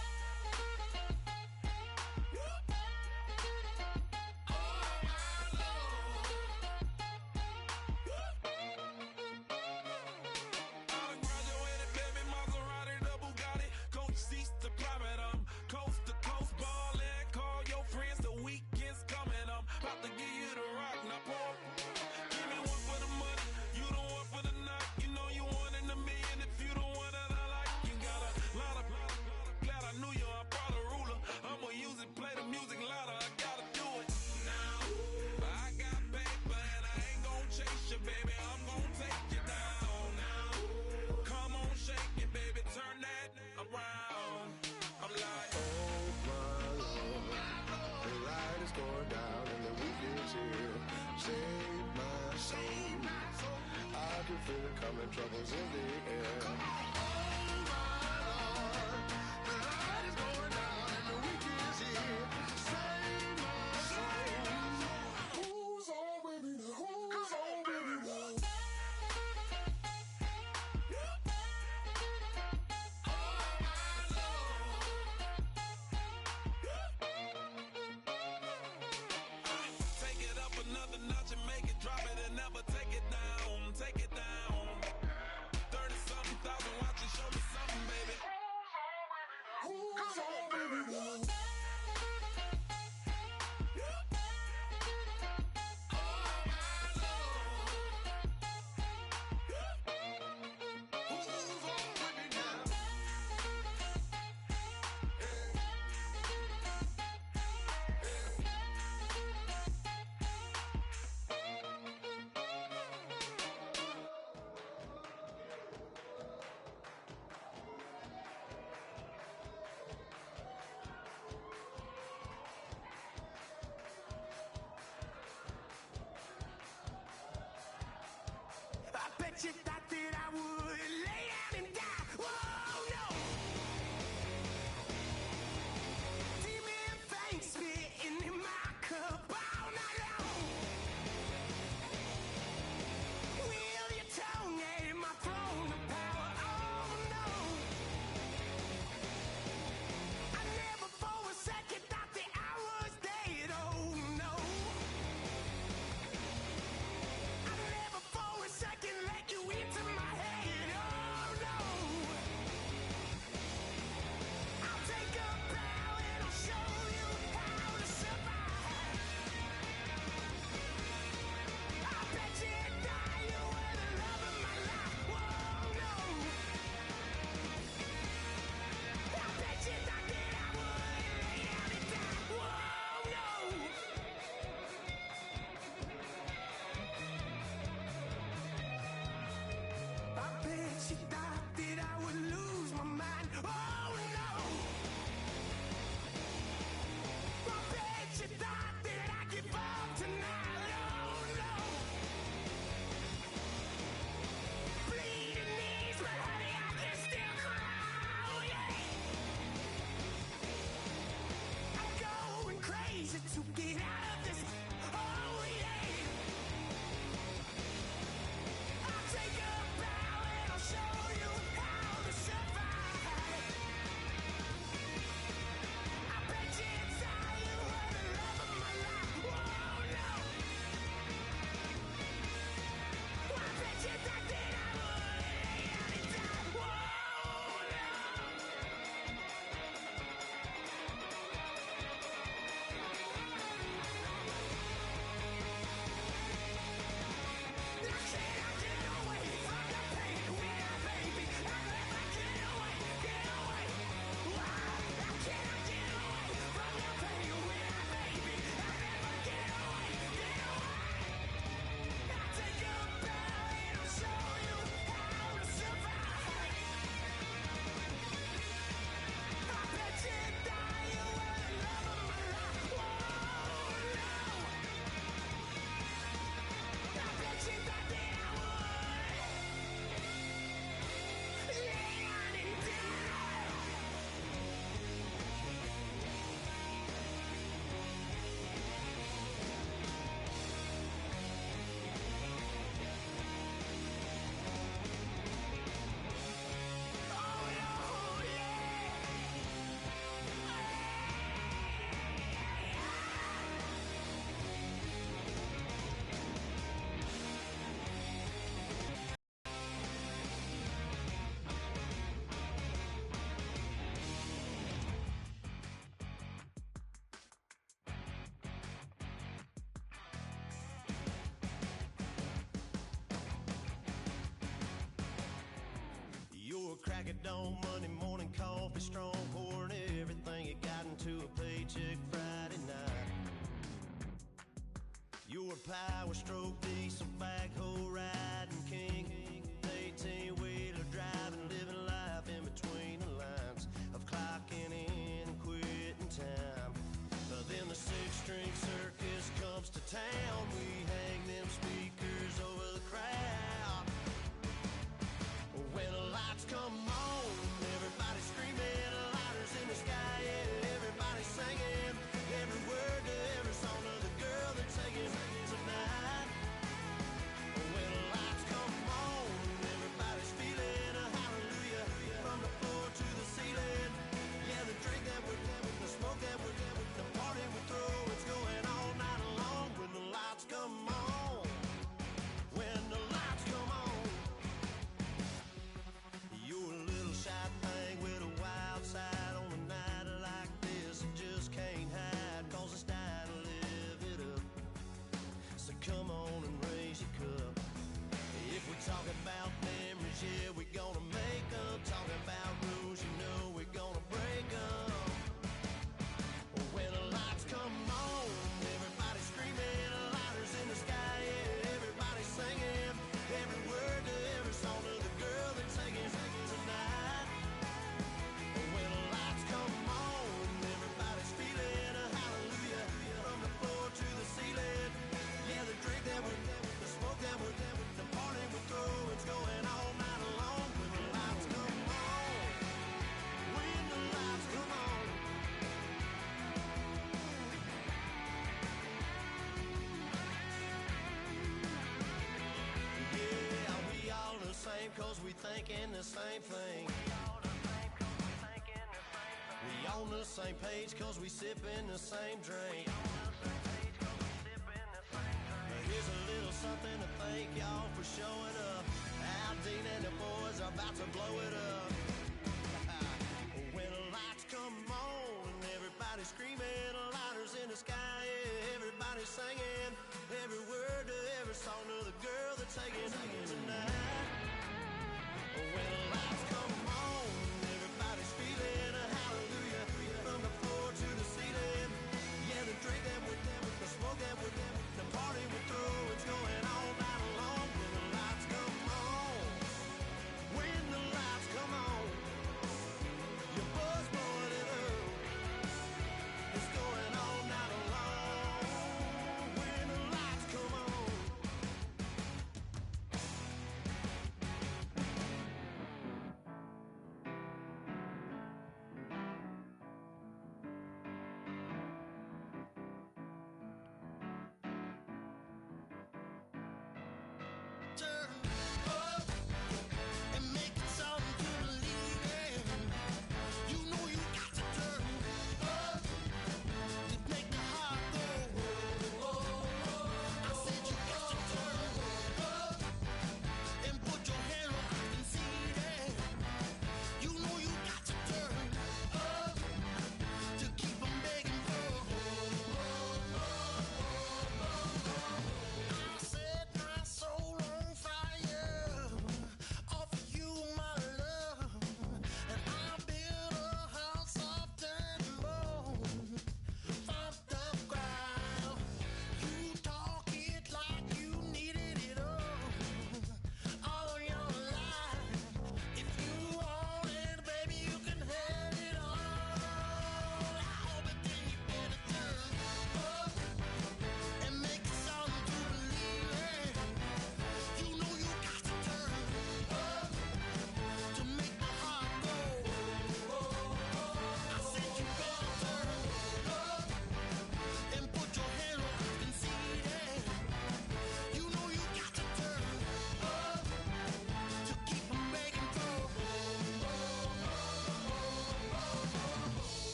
to get out of this. Oh yeah. I'll take a bow and I'll show you how to survive. I bet you thought you were the love of my life. Oh no. I bet you thought that I would lay out and die. Oh no. You're a crack at dawn, Monday morning coffee, strong, pouring everything you got into a paycheck Friday night. You're a power stroke, diesel backhoe riding king, 18-wheeler driving, living life in between the lines of clocking in and quitting time. Then the six-string circus comes to town. We hang them speakers over the crowd. When the lights come on, everybody screaming, lighters in the sky, yeah, everybody singing every word to every song of the girl they're taking tonight. When the lights come on, everybody's feeling a hallelujah from the floor to the ceiling. Yeah, the drink that we're having, the smoke that we're having, the party we throw, it's going all night long. When the lights come on, when the lights come on. You're a little shy thing with a wild side on a night like this. You just can't hide, cause it's time to live it up. So come on and raise your cup. If we're talking about memories, yeah, we're gonna make them. Talking about rules, you know we're gonna break them. When the lights come on, everybody's screaming, lighters in the sky, yeah, everybody's singing every word to every song of the girl they're taking tonight. When the lights come on, everybody's feeling a hallelujah from the floor to the ceiling. Yeah, the drink that we're having, the smoke that we're having, the party we throw, it's going all night long. When the lights come on, when the lights come on. Yeah, we all the same cause we thinking the same thing. We on the same page cause we sipping the same drink. Now here's a little something to thank y'all for showing up. Al Dean and the boys are about to blow it up. When the lights come on and everybody's screaming, lighters in the sky, yeah, everybody's singing every word to every song of the girl they're taking tonight. When the lights come on, everybody's feeling a hallelujah from the floor to the ceiling. Yeah, the drink that we're having, the smoke that we're having, the party we throw, it's going all night long. When the lights come on, when the lights come on, your buzz blowing it up, it's going all night long. When the lights come on.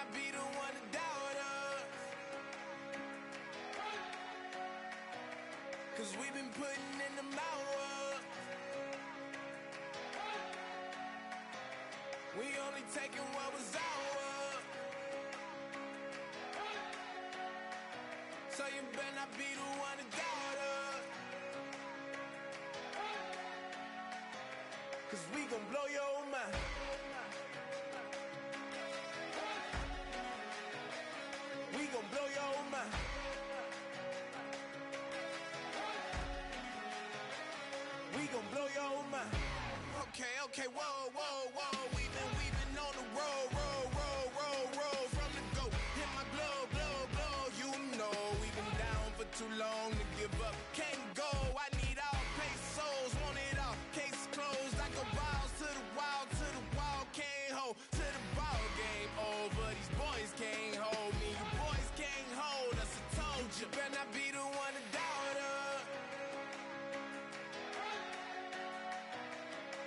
not be the one to doubt us. 'Cause we've been putting in the hours. We only taking what was ours. So you better not be the one to doubt us. 'Cause we gon' blow your mind. We gon' blow your mind. We gon' blow your mind. Okay, whoa. We've been on the road. From the go. Hit my blow. You know we've been down for too long to give up. Can't go. I need all pesos. Want it all. Case closed. I go wild to the wild. Can't hold to the ball game over. These boys can't hold me. You boys can't hold us. I told you. Better not be the one to doubt us.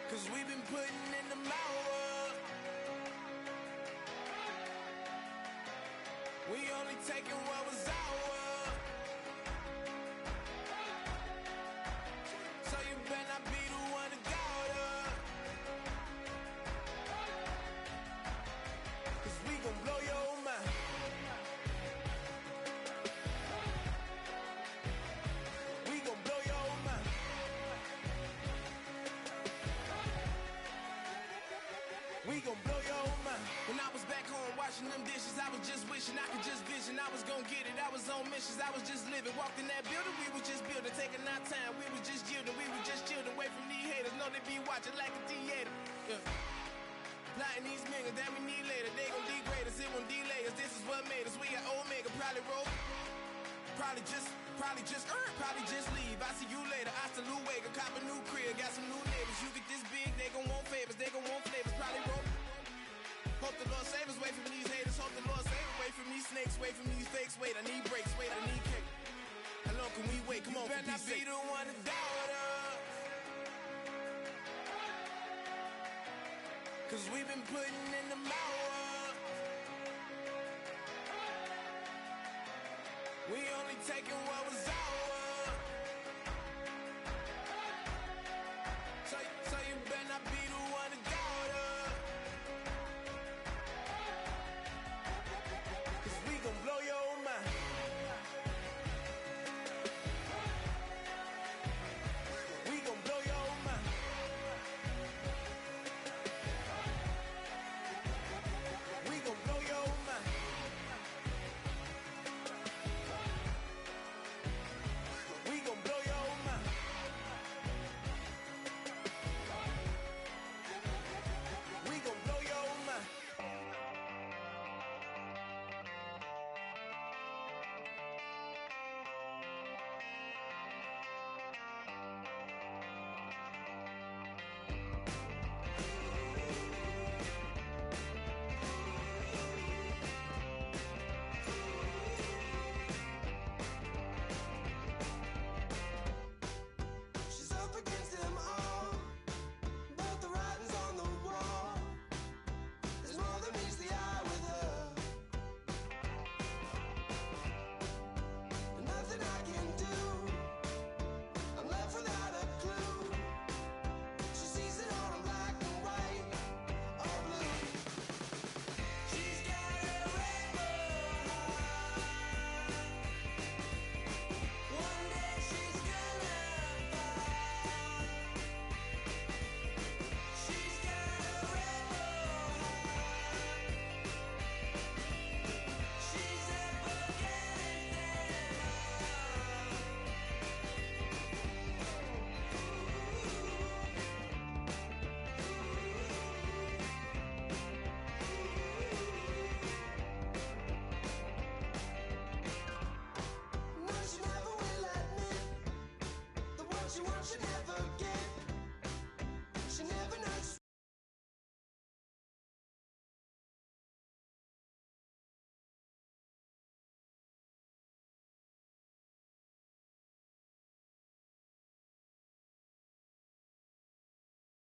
'Cause we've been putting in the hours. We only taking what was ours. So you better not be the one to doubt us. 'Cause we gon' blow your mind. We gon' blow your mind. We gon' blow your mind. When I was back home washing them dishes, I was just wishing I could just vision. I was gon' get it. I was on missions. I was just living. Walked in that building, we was just building, taking our time. We was just yielding. We was just chilling away from these haters. Know they be watching like a theater. Yeah. Plotting these niggas that we need later. They gon' degrade us. It won't delay us. This is what made us. We got Omega. Probably roll. Probably just leave. I see you later. Hasta Luego. Cop a new crib. Got some new neighbors. You get this big, they gon' want favors. They gon' want flavors. Probably roll. Hope the Lord save us. Wait from these haters. Hope the Lord save us. Wait from these snakes. Wait from these fakes. Wait, I need breaks. Wait, I need cake. How long can we wait? Come on, better not be the one to doubt us. 'Cause we've been putting in the hours. We only taking what was ours.